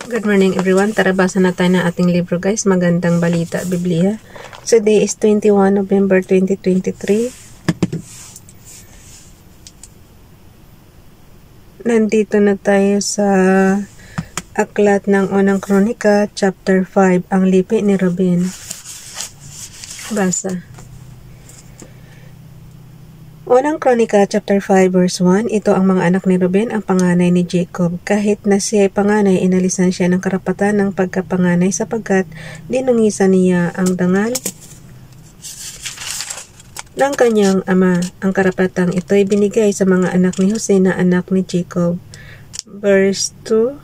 Good morning everyone. Tara basa na tayo ng ating libro guys. Magandang balita, Biblia. Today is 21 November 2023. Nandito na tayo sa aklat ng unang kronika, chapter 5, ang lipi ni Ruben. Basa. Unang kronika, chapter 5, verse 1, ito ang mga anak ni Ruben, ang panganay ni Jacob. Kahit na siya ay panganay, inalisan siya ng karapatan ng pagkapanganay sapagkat dinungisan niya ang dangal ng kanyang ama. Ang karapatang ito ay binigay sa mga anak ni Jose na anak ni Jacob. Verse 2,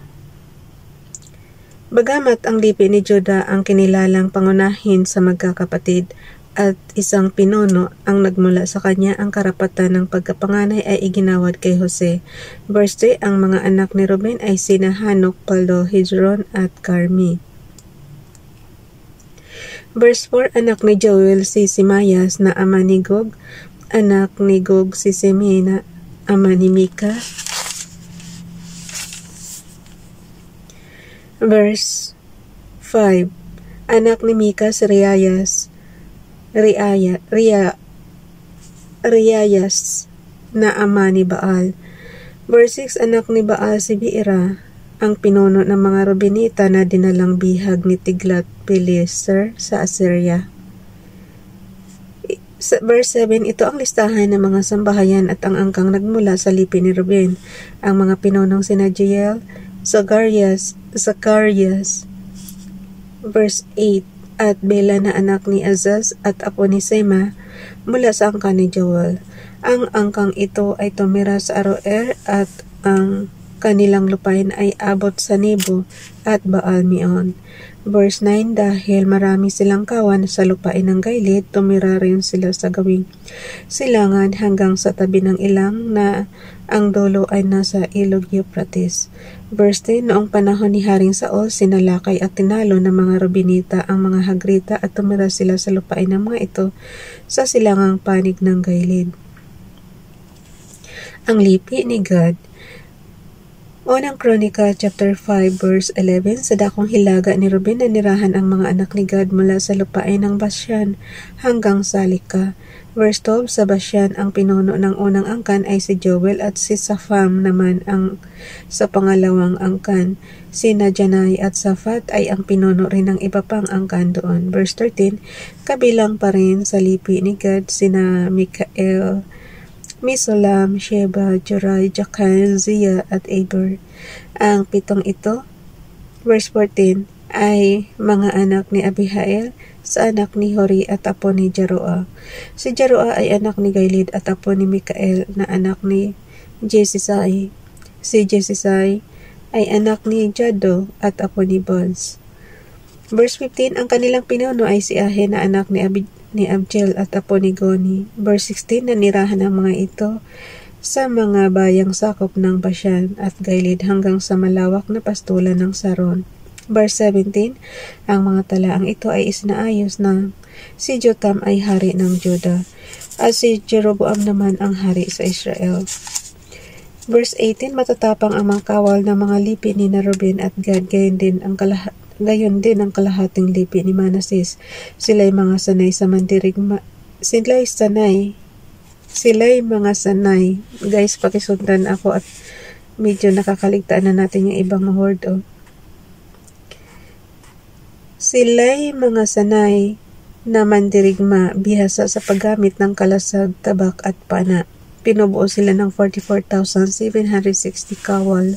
bagamat ang lipi ni Judah ang kinilalang pangunahin sa magkakapatid, at isang pinuno ang nagmula sa kanya, ang karapatan ng pagkapanganay ay iginawad kay Jose. Verse 3, ang mga anak ni Ruben ay sina Hanok, Paldo, Hezron at Carmi. Verse 4, anak ni Joel si Simayas na ama ni Gog, anak ni Gog si Simei na ama ni Mika. Verse 5, anak ni Mika si Riayas na ama ni Baal. Verse 6, anak ni Baal si Beera, ang pinuno ng mga Rubenita na dinalang bihag ni Tiglath-Pileser sa Assyria. Verse 7, ito ang listahan ng mga sambahayan at ang angkang nagmula sa lipi ni Ruben. Ang mga pinunong sina Jeiel, Zacharias. Verse 8, at Bela na anak ni Azaz at apo ni Sema mula sa angka ni Joel. Ang angkang ito ay tumira sa Aroer at ang kanilang lupain ay abot sa Nebo at Baal-Meon. Verse 9, dahil marami silang kawan sa lupain ng Gailid, tumira rin sila sa gawing silangan hanggang sa tabi ng ilang na ang dulo ay nasa ilog Euphrates. Verse 10, noong panahon ni Haring Saul, sinalakay at tinalo ng mga Rubenita ang mga Hagrita at tumira sila sa lupain ng mga ito sa silangang panig ng Gailid. Ang lipi ni Gad. Unang Kronika, chapter 5, verse 11, sa dakong hilaga ni Ruben nanirahan ang mga anak ni Gad mula sa lupain ng Bashan hanggang Salika. Verse 12, sa Bashan ang pinuno ng unang angkan ay si Joel at si Sapham naman ang sa pangalawang angkan. Sina Janai at Safat ay ang pinuno rin ng iba pang angkan doon. Verse 13, kabilang pa rin sa lipi ni Gad sina Mikael, Mesulam, Sheba, Jorai, Jakan, Zia at Eber. Ang pitong ito, verse 14, ay mga anak ni Abihail sa anak ni Hori at apo ni Jaroa. Si Jaroa ay anak ni Gailid at apo ni Mikael na anak ni Jesisai. Si Jesisai ay anak ni Jado at apo ni Boz. Verse 15, ang kanilang pinuno ay si Ahe na anak ni Abjel at apo ni Goni. Verse 16, nanirahan ang mga ito sa mga bayang sakop ng Bashan at Gailid hanggang sa malawak na pastulan ng Saron. Verse 17, ang mga talaang ito ay isinaayos ng si Jotam ay hari ng Juda at si Jeroboam naman ang hari sa Israel. Verse 18, matatapang ang mga kawal ng mga lipi ni Ruben at Gad, gayon din ang kalahating lipi ni Manases. Sila'y mga sanay sa mandirigma. Sila'y mga sanay. Guys, pakisundan ako at medyo nakakaligtaan na natin yung ibang word. Sila'y mga sanay na mandirigma, bihasa sa paggamit ng kalasag, tabak at pana. Pinubuo sila ng 44,760 kawal.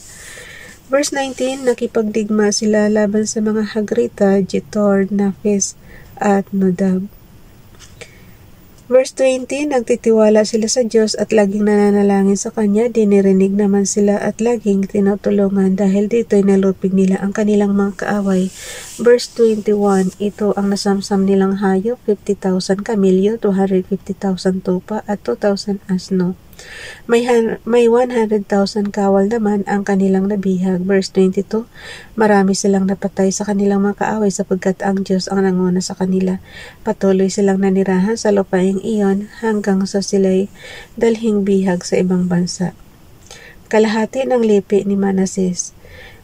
Verse 19, nakipagdigma sila laban sa mga Hagrita, Jetor, Naphes, at Nodab. Verse 20, nagtitiwala sila sa Diyos at laging nananalangin sa Kanya, dinirinig naman sila at laging tinutulungan dahil dito'y nalupig nila ang kanilang mga kaaway. Verse 21, ito ang nasamsam nilang hayop, 50,000 kamilyo, 250,000 tupa at 2,000 asno. May 100,000 kawal naman ang kanilang nabihag. Verse 22, marami silang napatay sa kanilang mga kaaway sapagkat ang Diyos ang nanguna sa kanila. Patuloy silang nanirahan sa lupaing iyon hanggang sa sila'y dalhing bihag sa ibang bansa. Kalahati ng lipi ni Manases.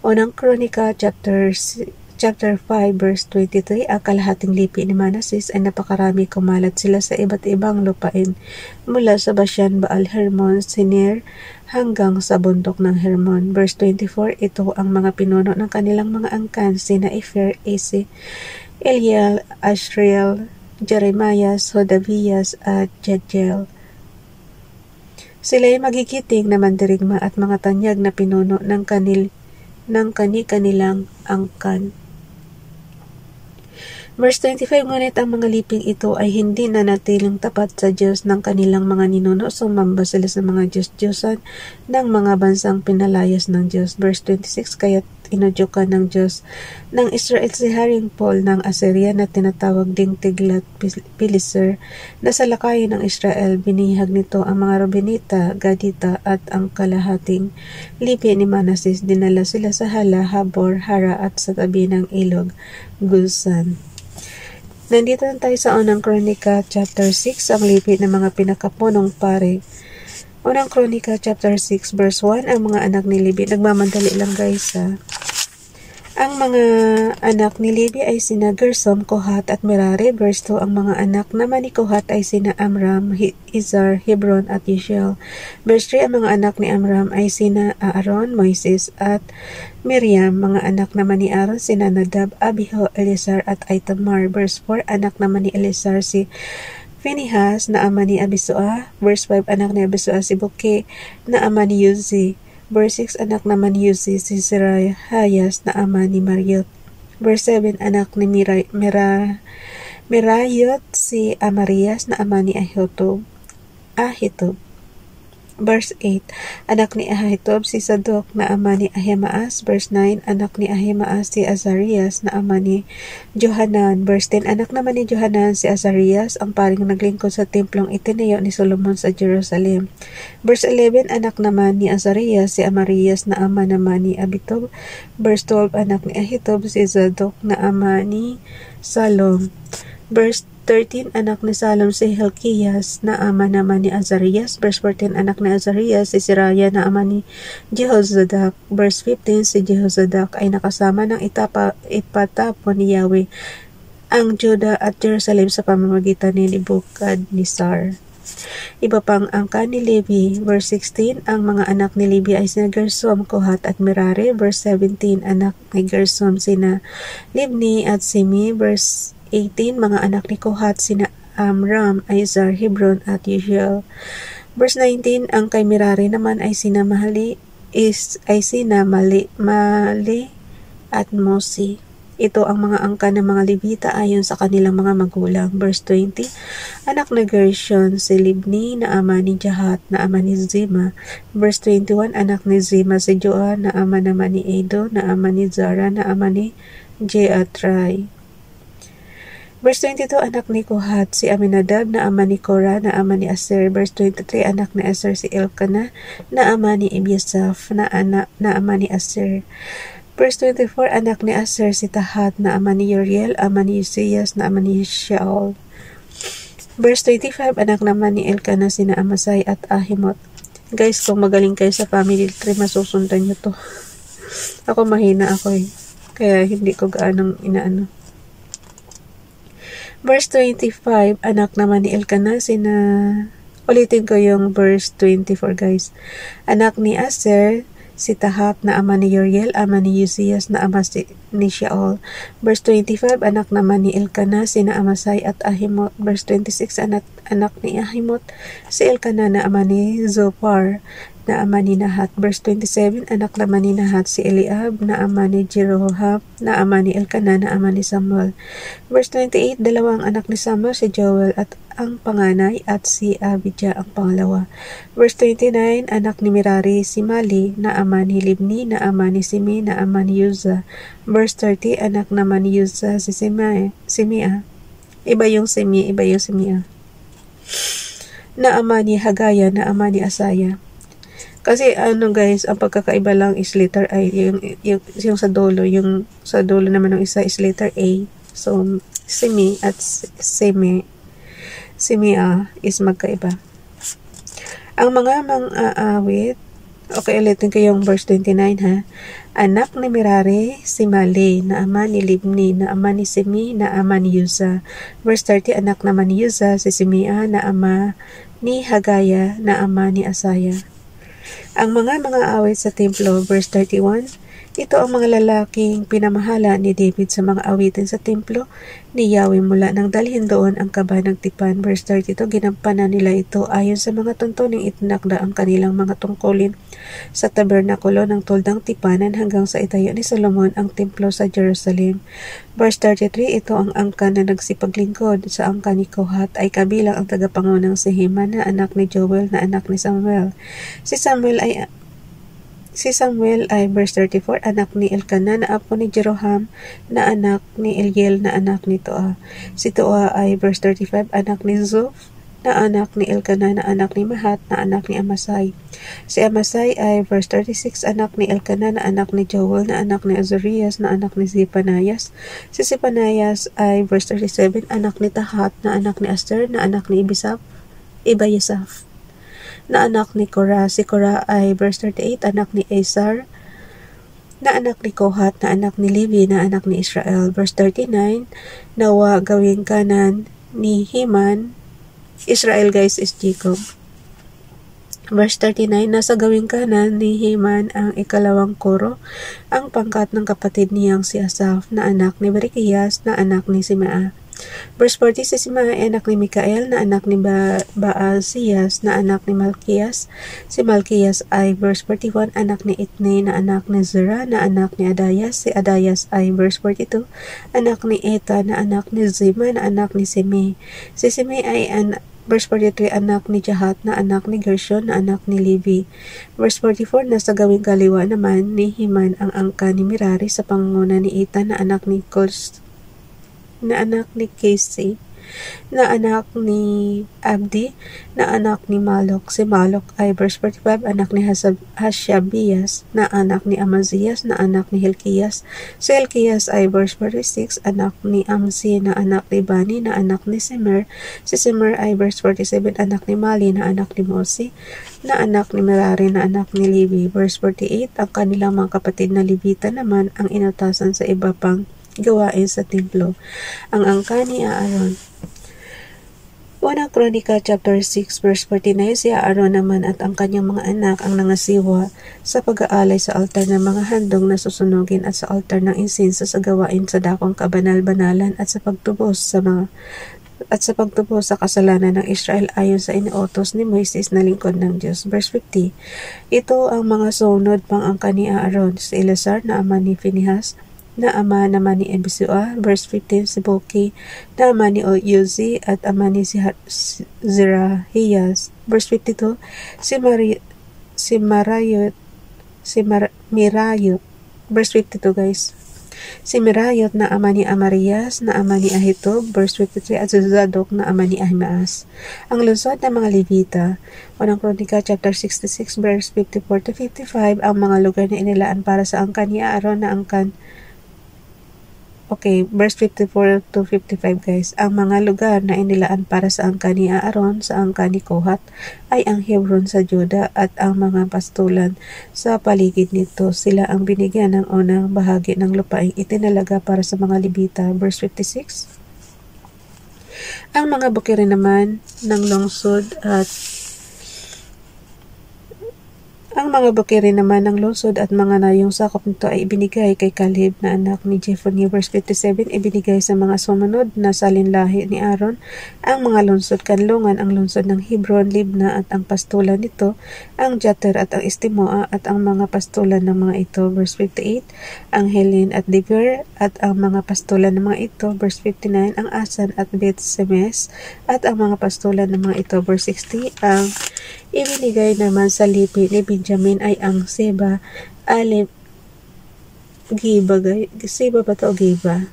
Unang Kronika Chapter 5 verse 23, ang kalahating lipi ni Manases ay napakarami, kumalat sila sa iba't ibang lupain mula sa Bashan, Baal Hermon, Sinir hanggang sa bundok ng Hermon. Verse 24, ito ang mga pinuno ng kanilang mga angkan, sina Efer, Isi, Eliel, Ashriel, Jeremias, Hodavias at Jediel. Sila ay magigiting na mandirigma at mga tanyag na pinuno ng kani-kanilang angkan. Verse 25, ngunit ang mga liping ito ay hindi nanatiling tapat sa Diyos ng kanilang mga ninuno, sumamba sila sa mga Diyos-Diyosan ng mga bansang pinalayas ng Diyos. Verse 26, kaya't inudyukan ng Diyos ng Israel si Haring Paul ng Assyria na tinatawag ding Tiglath-Pileser na sa lakayin ng Israel. Binihag nito ang mga Rubenita, Gadita at ang kalahating lipi ni Manases. Dinala sila sa Hala, Habor, Hara at sa tabi ng ilog Gulsan. Nandito na tayo sa Unang Kronika Chapter 6, ang lipi ng mga pinakapunong pare. Unang Kronika Chapter 6 verse 1, ang mga anak ni Levi. Nagmamandali lang guys ha. Ang mga anak ni Levi ay sina Gersom, Kohat at Merari. Verse 2, ang mga anak naman ni Kohat ay sina Amram, Izar, Hebron at Yisrael. Verse 3, ang mga anak ni Amram ay sina Aaron, Moises at Miriam. Mga anak naman ni Aaron sina Nadab, Abihu, Eleazar at Itamar. Verse 4, anak naman ni Eleazar si Phinehas na ama ni Abisua. Verse 5, anak ni Abisua si Buki na ama ni Uzi. Verse 6, anak naman ni Uzi si Serahayas na ama ni Mariot. Verse 7, anak ni Merayot si Amarias na ama ni Ahitob. Verse 8, anak ni Ahitob si Sadok na ama ni Ahimaas. Verse 9, anak ni Ahimaas si Azarias na ama ni Johanan. Verse 10, anak naman ni Johanan si Azarias, ang paring naglingkod sa templong itinayo ni Solomon sa Jerusalem. Verse 11, anak naman ni Azarias si Amarias na ama naman ni Abitob. Verse 12, anak ni Ahitob si Zadok na ama ni Salom. Verse 13, anak ni Salom si Hilkias na ama naman ni Azarias. Verse 14, anak ni Azarias si Seraya na ama ni Jehozadak. Verse 15, si Jehozadak ay nakasama ng ipatapon ni Yahweh ang Juda at Jerusalem sa pamamagitan ni Nebukadnezar. Iba pang angkan ni Levi. Verse 16, ang mga anak ni Levi ay sina Gersom, Kohat at Merari. Verse 17, anak ni Gersom sina Libni at Simi. Verse 18, mga anak ni Kohat sina Amram, Izar, Hebron at Yisrael. Verse 19, ang kay Merari naman ay sina Mali at Mosi. Ito ang mga angkan ng mga Levita ayon sa kanilang mga magulang. Verse 20, anak na Gershon si Libni na ama ni Jahat na ama ni Zima. Verse 21, anak ni Zima si Joa na ama naman ni Edo na ama ni Zara na ama ni Jeatrai. Verse 22, anak ni Kohat si Aminadab na ama ni Korah na ama ni Aser. Verse 23, anak ni Aser si Elkanah na ama ni Ebiasaph na ama ni Aser. Verse 24, anak ni Aser si Tahat na ama ni Uriel, ama ni Uzias na ama ni Shaul. Verse 25, anak naman ni Elkanah sina Amasai at Ahimot. Guys, kung magaling kayo sa family tree, masusundan nyo to. Ako mahina ako kaya hindi ko gaanong inaano. Verse 25, anak naman ni Elkanah sina... Ulitin ko yung verse 24 guys. Anak ni Aser si Tahat na ama ni Uriel, ama ni Uzias na ama ni Shaul. Verse 25, anak naman ni Elkanah sina Amasai at Ahimot. Verse 26, anak ni Ahimot si Elkanah na ama ni Zophar na ama ni Nahat. Verse 27, anak naman ni Nahat si Eliab na ama ni Jeroham na ama ni Elkanah na ama ni Samuel. Verse 28, dalawang anak ni Samuel si Joel at ang panganay at si Abijah ang pangalawa. Verse 29, anak ni Merari si Mali na ama ni Libni na ama ni Simi na ama ni Uza. Verse 30, anak naman ni Uza si Simea. Iba yung Simea. Na ama ni Hagaya na ama ni Asaya. Kasi guys, ang pagkakaiba lang is letter I, yung sa dulo, naman ng isa is letter A. So, Simi at Simea is magkaiba. Ang mga mang-aawit Okay, ulitin ko yung verse 29 ha. Anak ni Merari, si Mali, na ama ni Libni, na ama ni Simi, na ama ni Yusa. Verse 30, anak naman ni Yusa, si Simea, na ama ni Hagaya, na ama ni Asaya. Ang mga awit sa templo, verse 31, ito ang mga lalaking pinamahala ni David sa mga awitin sa templo ni Yahweh mula nang dalhin doon ang kaba ng tipan. Verse 32, ginampanan nila ito ayon sa mga tuntuning itinakda ang kanilang mga tungkulin sa tabernakulo ng tuldang tipanan hanggang sa itayo ni Solomon ang templo sa Jerusalem. Verse 33, ito ang angkan na nagsipaglingkod sa angkan ni Kohat ay kabilang ang tagapangunang si Heman na anak ni Joel na anak ni Samuel. Si Samuel ay verse 34, anak ni Elkanah na apo ni Jeroham na anak ni Eliel na anak ni Toa. Si Toa ay verse 35, anak ni Zuf na anak ni Elkanah na anak ni Mahat na anak ni Amasai. Si Amasai ay verse 36, anak ni Elkanah na anak ni Joel na anak ni Azarias na anak ni Zephanias. Si Zephanias ay verse 37, anak ni Tahat na anak ni Aster na anak ni Ibayasaf na anak ni Korah. Si Korah ay verse 38, anak ni Esar na anak ni Kohat na anak ni Levi na anak ni Israel. Verse 39, nawa gawing kanan ni Heman. Israel guys is Jacob. Verse 39, nasa gawing kanan ni Heman ang ikalawang koro, ang pangkat ng kapatid niyang si Asaph na anak ni Berechias na anak ni Simea. Verse 40, si Simea ay anak ni Mikael na anak ni Baasiyas na anak ni Malkias. Si Malkias ay verse 41, anak ni Itnai na anak ni Zerah na anak ni Adayas. Si Adayas ay verse 42, anak ni Eta na anak ni Zima na anak ni Simi. Si Simi ay verse 43, anak ni Jahat na anak ni Gershon na anak ni Levi. Verse 44, nasa gawing kaliwa naman ni Heman ang angka ni Merari sa pangunguna ni Eta na anak ni na anak ni Casey, na anak ni Abdi, na anak ni Malok. Si Malok ay verse 45, anak ni Hashabias, na anak ni Amazias, na anak ni Hilkias. Si Hilkias ay verse 46, anak ni Amsi, na anak ni Bani, na anak ni Semer. Si Semer ay verse 47, anak ni Mali, na anak ni Mosi, na anak ni Merari, na anak ni Levi. Verse 48, ang kanilang mga kapatid na Levita naman ang inatasan sa iba pang gawain sa templo. Ang angka ni Aaron. Unang Kronika chapter 6 verse 49, si Aaron naman at ang kanyang mga anak ang nangasiwa sa pag-aalay sa altar ng mga handog na susunugin at sa altar ng insenso sa gawain sa dakong kabanal-banalan at sa pagtubos sa kasalanan ng Israel ayon sa inuutos ni Moises na lingkod ng Diyos. Verse 50, ito ang mga sunod pang angka ni Aaron, si Eleazar na ama ni Phinehas, na ama naman ni Ebisua. Verse 15, si Boki na ama ni Uzi at ama ni Zerahiyas. Verse 52, Mirayot. Verse 52 guys. Si Mirayot na ama ni Amarias na ama ni Ahitob. Verse 53, at si Zadok na ama ni Ahimaas. Ang lungsod ng mga Levita. Unang Kronika chapter 66 verse 54 to 55, ang mga lugar na inilaan para sa angkan ni Aaron na angkan. Okay, verse 54 to 55 guys. Ang mga lugar na inilaan para sa angka ni Aaron sa angka ni Kohat ay ang Hebron sa Juda at ang mga pastulan sa paligid nito. Sila ang binigyan ng unang bahagi ng lupaing itinalaga para sa mga Levita. Verse 56. Ang mga bukirin naman ng lungsod at lungsod at mga nayong sakop nito ay ibinigay kay Caleb na anak ni Jephunneh. Verse 57, ibinigay sa mga sumunod na salinlahi ni Aaron ang mga lungsod kanlungan, ang lungsod ng Hebron, Libna at ang pastulan nito, ang Jatir at ang Estimoa at ang mga pastulan ng mga ito. Verse 58, ang Helen at Debir at ang mga pastulan ng mga ito. Verse 59, ang Asan at Beth-Semes at ang mga pastulan ng mga ito. Verse 60, ang ibinigay naman sa lipi ni Benjamin ay ang Seba, Giba ba to o Giba?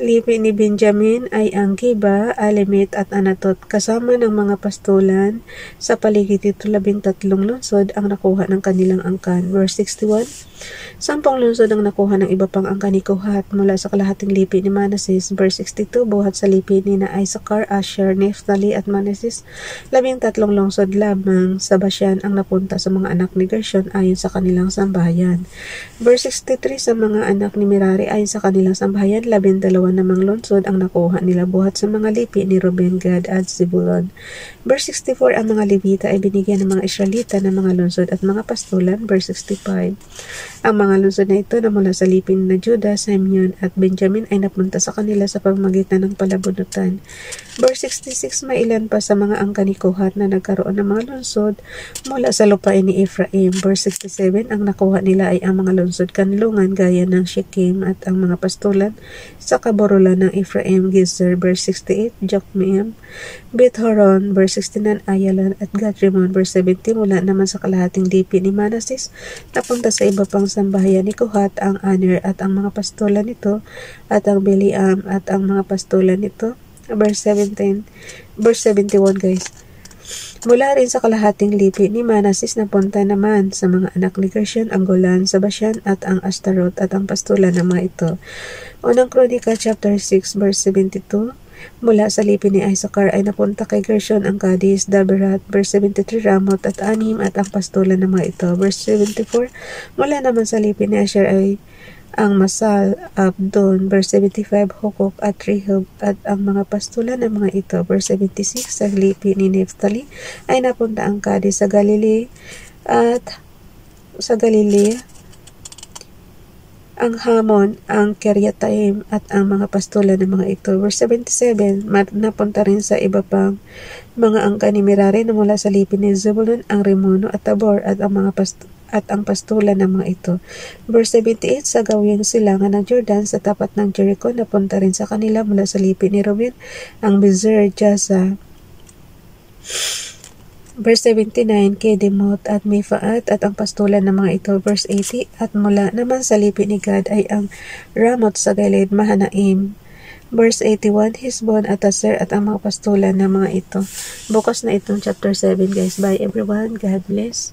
lipi ni Benjamin ay ang Giba, Alemit at Anatot kasama ng mga pastulan sa paligid nito 13 lungsod ang nakuha ng kanilang angkan. Verse 61, 10 lungsod ang nakuha ng iba pang angkan ni Kohat mula sa kalahating lipi ni Manases. Verse 62, buhat sa lipi ni na Issachar, Asher, Naphtali at Manases, 13 lungsod lamang sa Bashan ang napunta sa mga anak ni Gershon ayon sa kanilang sambahayan. Verse 63, sa mga anak ni Merari ayon sa kanilang sambahayan, 12 namang lungsod ang nakuha nila buhat sa mga lipi ni Reuben, Gad at Zebulon. Verse 64, ang mga Levita ay binigyan ng mga Israelita ng mga lungsod at mga pastulan. Verse 65, ang mga lungsod na ito na mula sa lipi na Judah, Simeon at Benjamin ay napunta sa kanila sa pamamagitan ng palabunutan. Verse 66, may ilan pa sa mga angkan ni Kohat na nagkaroon ng mga lungsod mula sa lupain ni Ephraim. Verse 67, ang nakuha nila ay ang mga lungsod kanlungan gaya ng Shechem at ang mga pastulan sa kaburulan ng Ephraim, Gezer. Verse 68, Jokmeam, Beth-horon. Verse 69, Ayalan at Gathrimon. Verse 70, mula naman sa kalahating lipi ni Manases napunta sa iba pang sambahayan ni Kohat ang Aner at ang mga pastulan nito at ang Bileam at ang mga pastulan nito. Verse 17, verse 71 guys. Mula rin sa kalahating lipi ni Manases napunta naman sa mga anak ni Gershon ang Golan sa Bashan at ang Ashtaroth at ang pastulan ng mga ito. Unang Kronika chapter 6 verse 72, mula sa lipi ni Issachar ay napunta kay Gershon ang Cadiz, Daberat. Verse 73, Ramoth at Anim at ang pastulan ng mga ito. Verse 74, mula naman sa lipi ni Asher ay ang Masal, Abdon. Verse 75, Hukok at Rehob at ang mga pastulan ng mga ito. Verse 76, sa lipi ni Naphtali ay napunta ang Cadiz sa Galilee at sa Galilea ang Hamon, ang Kiryataim at ang mga pastulan ng mga ito. Verse 77, napunta rin sa iba pang mga angkan ni Merari na mula sa lipi ni Zebulun ang Rimono at Tabor at ang mga ang pastulan ng mga ito. Verse 78, sa gawing silangan ng Jordan sa tapat ng Jericho napunta rin sa kanila mula sa lipi ni Reuben ang Bezer, Jaza. Verse 79, Kedemoth at Mefaat at ang pastulan ng mga ito. Verse 80, at mula naman sa lipi ni Gad ay ang Ramoth sa Gilead, Mahanaim. Verse 81, Hesbon at Aser at ang mga pastulan ng mga ito. Bukas na itong chapter 7 guys. Bye everyone. God bless.